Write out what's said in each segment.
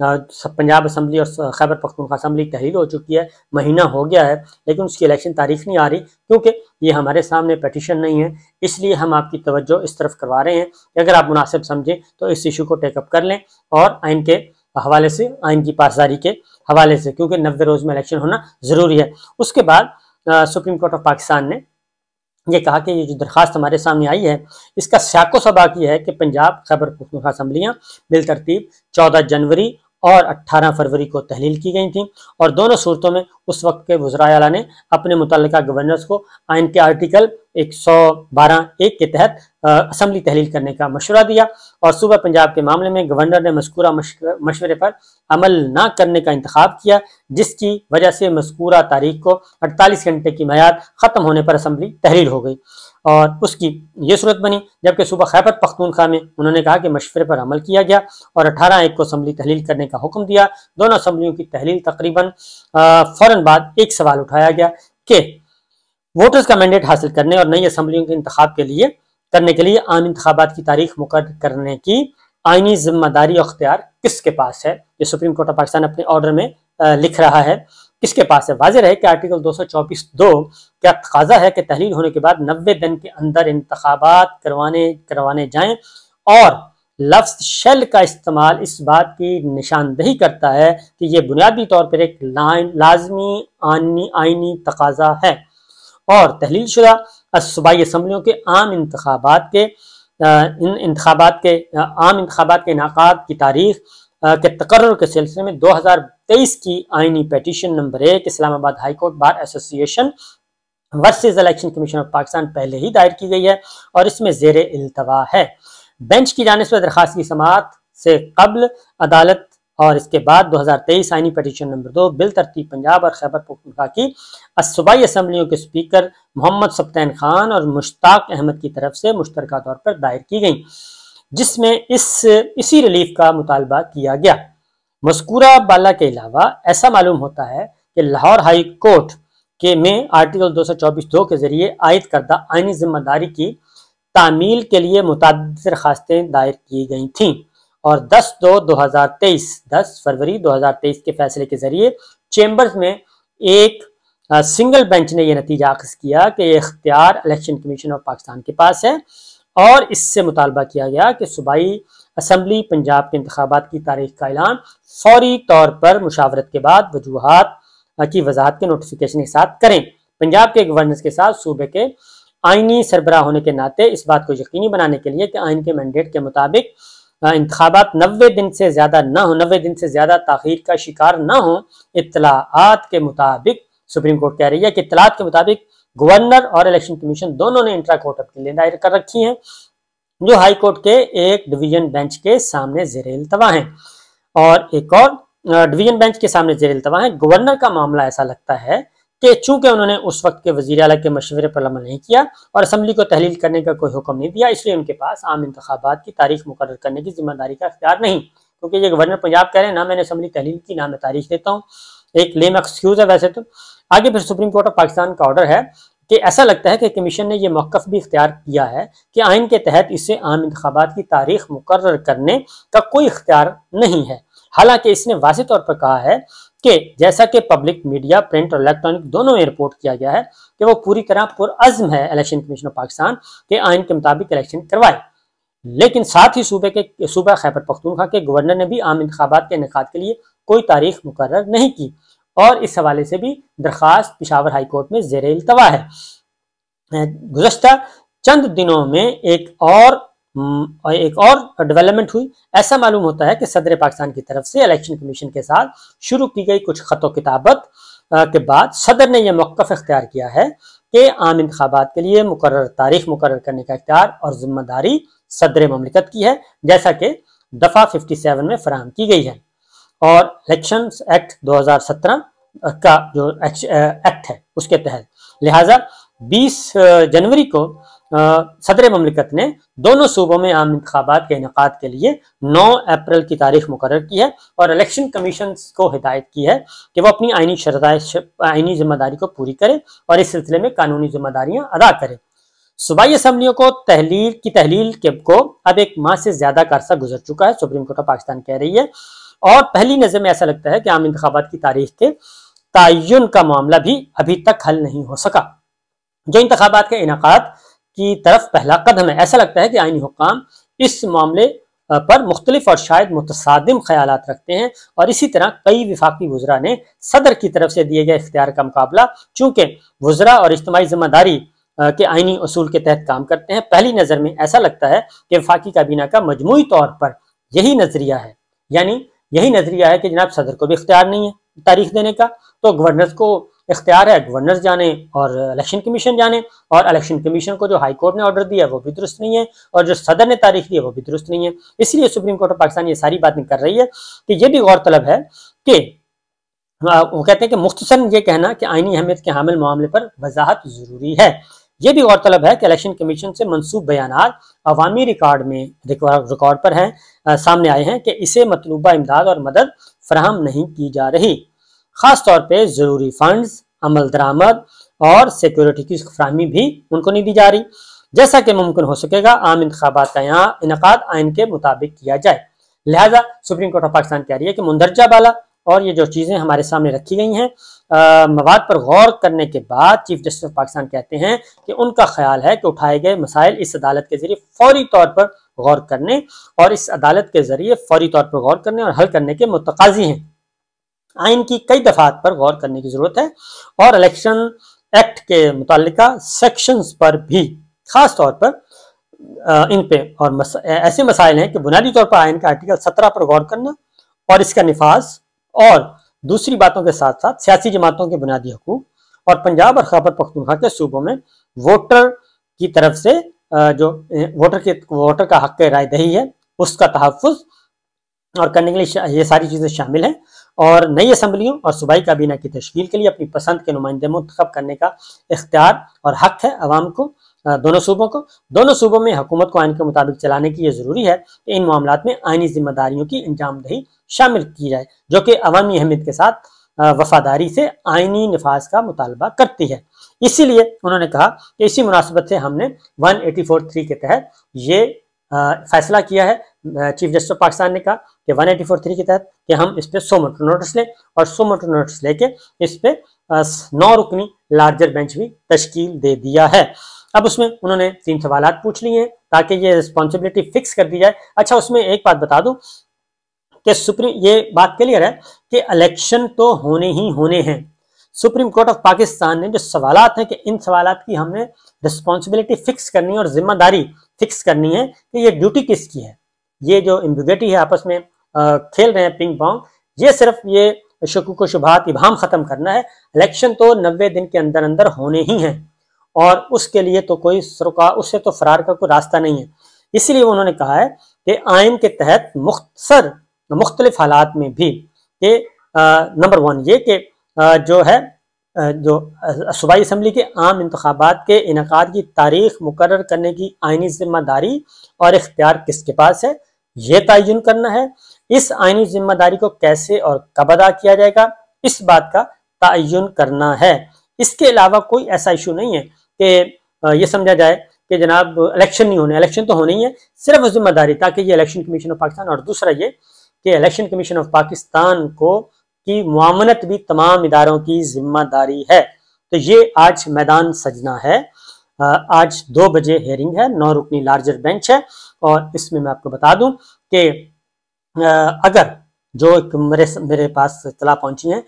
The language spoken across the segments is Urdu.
پنجاب اسمبلی اور خیبر پختونخوا اسمبلی تحلیل ہو چکی ہے، مہینہ ہو گیا ہے، لیکن اس کی الیکشن تاریخ نہیں آ رہی، کیونکہ یہ ہمارے سامنے پیٹیشن نہیں ہے۔ اس لیے ہم آپ کی توجہ اس طرف کروا رہے ہیں کہ اگر آپ مناسب سمجھیں تو اس ایشو کو ٹیک اپ کر لیں، اور آئین کے حوالے سے، آئین کی پاسداری کے حوالے سے، کیونکہ 90 روز میں الیکشن ہونا ضروری ہے۔ اس کے بعد سپریم کورٹ آف پاکستان نے یہ کہا کہ یہ جو درخواست ہمارے سامنے آئی ہے، اس کا سیاق و سباق یہ ہے کہ پنجاب خیبر پختونخوا اسمبلیاں بالترتیب 14 جنوری اور 18 فروری کو تحلیل کی گئی تھیں، اور دونوں صورتوں میں اس وقت کے وزراء اعلیٰ نے اپنے متعلقہ گورنرز کو آئین کے آرٹیکل 112(1) کے تحت اسمبلی تحلیل کرنے کا مشورہ دیا، اور صوبہ پنجاب کے معاملے میں گورنر نے مذکورہ مشورے پر عمل نہ کرنے کا انتخاب کیا، جس کی وجہ سے مذکورہ تاریخ کو 48 گھنٹے کی میعاد ختم ہونے پر اسمبلی تحلیل ہو گئی، اور اس کی یہ صورت بنی۔ جبکہ صوبہ خیبر پختونخوا میں انہوں نے کہا کہ مشورے پر عمل کیا گیا اور 18/1 کو اسمبلی تحلیل کرنے کا حکم دیا۔ دونوں اسمبلیوں کی تحلیل تقریباً فوراً بعد ایک سوال اٹھایا گیا کہ ووٹرز کا مینڈیٹ حاصل کرنے اور نئی اسمبلیوں کے انتخاب کرنے کے لیے عام انتخابات کی تاریخ مقرر کرنے کی آئینی ذمہ داری اور اختیار کس کے پاس ہے۔ یہ سپریم کورٹ آف پاکستان اپنے آرڈر میں لکھ رہا ہے، کس کے پاس ہے۔ واضح رہے کہ آرٹیکل 224(2) کا تقاضا ہے کہ تحلیل ہونے کے بعد 90 دن کے اندر انتخابات کروانے جائیں، اور لفظ شیل کا استعمال اس بات کی نشاندہی کرتا ہے کہ یہ بنیادی طور پر ایک لازمی آئینی تقاضا ہے، اور تحلیل شدہ صوبائی اسمبلیوں کے عام انتخابات کے انعقاد کی تاریخ کے تقرر کے سلسلے میں 2023 کی آئینی پیٹیشن نمبر 1 اسلام آباد high court bar association versus election commission of Pakistan پہلے ہی دائر کی گئی ہے، اور اس میں زیر التوا ہے۔ بینچ کی جانب سے درخواست کی سماعت سے قبل عدالت اور اس کے بعد 2023 آئینی پیٹیشن نمبر 2 بالترتیب پنجاب اور خیبر پختونخوا کی صوبائی اسمبلیوں کے اسپیکر محمد سبطین خان اور مشتاق احمد کی طرف سے مشترکہ طور پر دائر کی گئیں، جس میں اسی ریلیف کا مطالبہ کیا گیا۔ مذکورہ بالا کے علاوہ ایسا معلوم ہوتا ہے کہ لاہور ہائی کورٹ میں آرٹیکل 224(2) کے ذریعے عائد کردہ آئینی ذمہ داری کی تعمیل کے لیے متعدد درخواستیں دائر کی گئی تھیں، اور 10 فروری 2023 کے فیصلے کے ذریعے چیمبرز میں ایک سنگل بینچ نے یہ نتیجہ اخذ کیا کہ یہ اختیار الیکشن کمیشن آف پاکستان کے پاس ہے، اور اس سے مطالبہ کیا گیا کہ صوبائی اسمبلی پنجاب کے انتخابات کی تاریخ کا اعلان فوری طور پر مشاورت کے بعد وجوہات کی وضاحت کے نوٹیفیکیشن کے ساتھ کریں۔ پنجاب کے گورنر کے ساتھ صوبے کے آئینی سربراہ ہونے کے ناطے اس بات کو یقینی بنانے کے لیے کہ آئین کے مینڈیٹ کے مطابق انتخابات 90 دن سے زیادہ تاخیر کا شکار نہ ہوں، اطلاعات کے مطابق سپریم کورٹ کہہ رہی ہے کہ اطلاعات کے مطابق گورنر اور الیکشن کمیشن دونوں نے انٹرا کورٹ اپیل دائر کر رکھی ہیں، جو ہائی کورٹ کے ایک ڈویژن بینچ کے سامنے زیر التوا ہیں، اور ایک اور ڈویژن بینچ کے سامنے زیر التوا ہیں۔ گورنر کا معاملہ ایسا لگتا ہے کہ چونکہ انہوں نے اس وقت کے وزیر اعلیٰ کے مشورے پر عمل نہیں کیا اور اسمبلی کو تحلیل کرنے کا کوئی حکم نہیں دیا، اس لیے ان کے پاس عام انتخابات کی تاریخ مقرر کرنے کی ذمہ داری کا اختیار نہیں، کیونکہ یہ گورنر پنجاب کہہ رہے ہیں نہ میں نے اسمبلی تحلیل کی نہ میں تاریخ دیتا ہوں، ایک لیم ایکسکیوز ہے ویسے تو۔ آگے پھر سپریم کورٹ آف پاکستان کا آرڈر ہے کہ ایسا لگتا ہے کہ کمیشن نے یہ موقف بھی اختیار کیا ہے کہ آئین کے تحت اسے عام انتخابات کی تاریخ مقرر کرنے کا کوئی اختیار نہیں ہے، حالانکہ اس نے واضح طور پر کہا ہے کہ جیسا کہ پبلک میڈیا، پرنٹ اور الیکٹرانک دونوں میں رپورٹ کیا گیا ہے کہ وہ پوری طرح پرعزم ہے الیکشن کمیشن آف پاکستان کے آئین کے مطابق الیکشن کروائے، لیکن ساتھ ہی صوبہ خیبر پختونخوا کے گورنر نے بھی عام انتخابات کے انعقاد کے لیے کوئی تاریخ مقرر نہیں کی، اور اس حوالے سے بھی درخواست پشاور ہائی کورٹ میں زیر التوا ہے۔ گزشتہ چند دنوں میں ایک اور ڈیولپمنٹ ہوئی۔ ایسا معلوم ہوتا ہے کہ صدر پاکستان کی طرف سے الیکشن کمیشن کے ساتھ شروع کی گئی کچھ خط و کتابت کے بعد صدر نے یہ موقف اختیار کیا ہے کہ عام انتخابات کے لیے تاریخ مقرر کرنے کا اختیار اور ذمہ داری صدر مملکت کی ہے، جیسا کہ دفعہ 57 میں فراہم کی گئی ہے، اور الیکشنز ایکٹ 2017 کا جو ایکٹ ہے اس کے تحت لہٰذا 20 جنوری کو صدر مملکت نے دونوں صوبوں میں عام انتخابات کے انعقاد کے لیے 9 اپریل کی تاریخ مقرر کی ہے، اور الیکشن کمیشن کو ہدایت کی ہے کہ وہ اپنی آئینی ذمہ داری کو پوری کرے اور اس سلسلے میں قانونی ذمہ داریاں ادا کرے۔ صوبائی اسمبلیوں کو تحلیل کو اب 1 ماہ سے زیادہ کا عرصہ گزر چکا ہے، سپریم کورٹ آف پاکستان کہہ رہی ہے، اور پہلی نظر میں ایسا لگتا ہے کہ عام انتخابات کی تاریخ کے تعین کا معاملہ بھی ابھی تک حل نہیں ہو سکا، جو انتخابات کے انعقاد کی طرف پہلا قدم ہے۔ ایسا لگتا ہے کہ آئینی حکام اس معاملے پر مختلف اور شاید متصادم خیالات رکھتے ہیں، اور اسی طرح کئی وفاقی وزراء نے صدر کی طرف سے دیے گئے اختیار کا مقابلہ چونکہ وزراء اور اجتماعی ذمہ داری کے آئینی اصول کے تحت کام کرتے ہیں، پہلی نظر میں ایسا لگتا ہے کہ وفاقی کابینہ کا مجموعی طور پر یہی نظریہ ہے، یعنی یہی نظریہ ہے کہ جناب صدر کو بھی اختیار نہیں ہے تاریخ دینے کا، تو گورنرز کو اختیار ہے، گورنرز جانے اور الیکشن کمیشن جانے، اور الیکشن کمیشن کو جو ہائی کورٹ نے آرڈر دیا وہ بھی درست نہیں ہے، اور جو صدر نے تاریخ دی وہ بھی درست نہیں ہے۔ اس لیے سپریم کورٹ آف پاکستان یہ ساری باتیں کر رہی ہے کہ یہ بھی غور طلب ہے کہ وہ کہتے ہیں کہ مختصراً یہ کہنا کہ آئینی اہمیت کے حامل معاملے پر وضاحت ضروری ہے۔ یہ بھی غور طلب ہے کہ الیکشن کمیشن سے منسوب بیانات عوامی ریکارڈ پر ہیں، سامنے آئے ہیں کہ اسے مطلوبہ امداد اور مدد فراہم نہیں کی جا رہی، خاص طور پہ ضروری فنڈز، عمل درآمد اور سیکیورٹی کی فراہمی بھی ان کو نہیں دی جا رہی، جیسا کہ ممکن ہو سکے گا عام انتخابات کا انعقاد آئین کے مطابق کیا جائے۔ لہٰذا سپریم کورٹ آف پاکستان کہہ رہی ہے کہ مندرجہ بالا اور یہ جو چیزیں ہمارے سامنے رکھی گئی ہیں مواد پر غور کرنے کے بعد چیف جسٹس آف پاکستان کہتے ہیں کہ ان کا خیال ہے کہ اٹھائے گئے مسائل اس عدالت کے ذریعے فوری طور پر غور کرنے اور اس عدالت کے ذریعے فوری طور پر غور کرنے اور حل کرنے کے متقاضی ہیں۔ آئین کی کئی دفعات پر غور کرنے کی ضرورت ہے اور الیکشن ایکٹ کے متعلقہ سیکشنز پر بھی، خاص طور پر ان پہ اور ایسے مسائل ہیں کہ بنیادی طور پر آئین کا آرٹیکل 17 پر غور کرنا اور اس کا نفاذ، اور دوسری باتوں کے ساتھ ساتھ سیاسی جماعتوں کے بنیادی حقوق اور پنجاب اور خیبر پختونخوا کے صوبوں میں ووٹر کی طرف سے جو ووٹر کا حق رائے دہی ہے اس کا تحفظ اور کرنے کے لیے یہ ساری چیزیں شامل ہیں، اور نئی اسمبلیوں اور صوبائی کابینہ کی تشکیل کے لیے اپنی پسند کے نمائندے منتخب کرنے کا اختیار اور حق ہے عوام کو، دونوں صوبوں میں حکومت کو آئین کے مطابق چلانے کی یہ ضروری ہے کہ ان معاملات میں آئینی ذمہ داریوں کی انجام دہی شامل کی جائے، جو کہ عوامی اہمیت کے ساتھ وفاداری سے آئینی نفاذ کا مطالبہ کرتی ہے۔ اسی لیے انہوں نے کہا کہ اسی مناسبت سے ہم نے 184(3) کے تحت یہ فیصلہ کیا ہے، چیف جسٹس آف پاکستان نے کہا کہ 184(3) کے تحت کہ ہم اس پہ 100 موٹر نوٹس لیں، اور 100 موٹر نوٹس لے کے اس پہ 9 رکنی لارجر بینچ بھی تشکیل دے دیا ہے۔ اب اس میں انہوں نے 3 سوالات پوچھ لیے ہیں تاکہ یہ رسپانسبلٹی فکس کر دی جائے۔ اچھا، اس میں ایک بات بتا دوں کہ یہ بات کلیئر ہے کہ الیکشن تو ہونے ہی ہونے ہیں۔ سپریم کورٹ آف پاکستان نے جو سوالات ہیں کہ ان سوالات کی ہم نے رسپانسبلٹی فکس کرنی اور ذمہ داری فکس کرنی ہے کہ یہ ڈیوٹی کس کی ہے، یہ جو ایمبیگوٹی ہے آپس میں کھیل رہے ہیں پنگ پونگ، یہ صرف یہ شکوک و شبہات ابہام ختم کرنا ہے۔ الیکشن تو 90 دن کے اندر اندر ہونے ہی ہیں، اور اس کے لیے تو کوئی اس سے تو فرار کا کوئی راستہ نہیں ہے۔ اسی لیے انہوں نے کہا ہے کہ آئین کے تحت مختلف حالات میں بھی کہ نمبر 1 یہ کہ جو صوبائی اسمبلی کے عام انتخابات کے انعقاد کی تاریخ مقرر کرنے کی آئینی ذمہ داری اور اختیار کس کے پاس ہے، یہ تعین کرنا ہے۔ اس آئینی ذمہ داری کو کیسے اور کب ادا کیا جائے گا، اس بات کا تعین کرنا ہے۔ اس کے علاوہ کوئی ایسا ایشو نہیں ہے کہ یہ سمجھا جائے کہ جناب الیکشن نہیں ہونے، الیکشن تو ہونے ہی ہے، صرف ذمہ داری تاکہ یہ الیکشن کمیشن آف پاکستان، اور دوسرا یہ کہ الیکشن کمیشن آف پاکستان کی معاونت بھی تمام اداروں کی ذمہ داری ہے۔ تو یہ آج میدان سجنا ہے۔ آج 2 بجے ہیئرنگ ہے، 9 رکنی لارجر بینچ ہے، اور اس میں آپ کو بتا دوں کہ اگر جو میرے پاس اطلاع پہنچی ہیں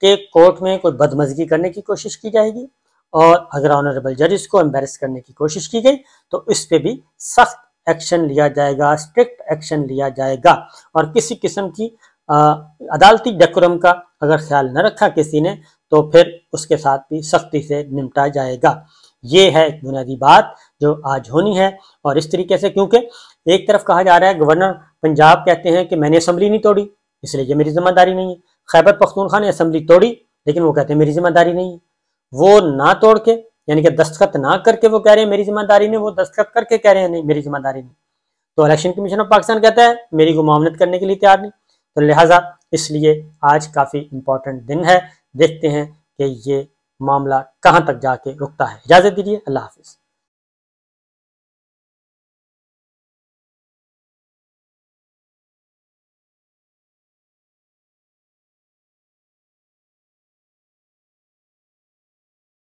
کہ کورٹ میں کوئی بدمزگی کرنے کی کوشش کی جائے گی، اور اگر آنریبل ججز کو امبیرس کرنے کی کوشش کی گئی تو اس پہ بھی سخت ایکشن لیا جائے گا، اسٹرکٹ ایکشن لیا جائے گا، اور کسی قسم کی عدالتی ڈیکورم کا اگر خیال نہ رکھا کسی نے تو پھر اس کے ساتھ بھی سختی سے نمٹا جائے گا۔ یہ ہے ایک بنیادی بات جو آج ہونی ہے، اور اس طریقے سے کیونکہ ایک طرف کہا جا رہا ہے گورنر پنجاب کہتے ہیں کہ میں نے اسمبلی نہیں توڑی اس لیے یہ میری ذمہ داری نہیں ہے، خیبر پختونخوا نے اسمبلی توڑی لیکن وہ کہتے ہیں میری ذمہ داری نہیں ہے، وہ نہ توڑ کے یعنی کہ دستخط نہ کر کے وہ کہہ رہے ہیں میری ذمہ داری نہیں، وہ دستخط کر کے کہہ رہے ہیں نہیں میری ذمہ داری نہیں، تو الیکشن کمیشن آف پاکستان کہتا ہے میری کو معاونت کرنے کے لیے تیار نہیں۔ تو لہٰذا اس لیے آج کافی امپورٹنٹ دن ہے، دیکھتے ہیں کہ یہ معاملہ کہاں تک جا کے رکتا ہے۔ اجازت دیجیے، اللہ حافظ۔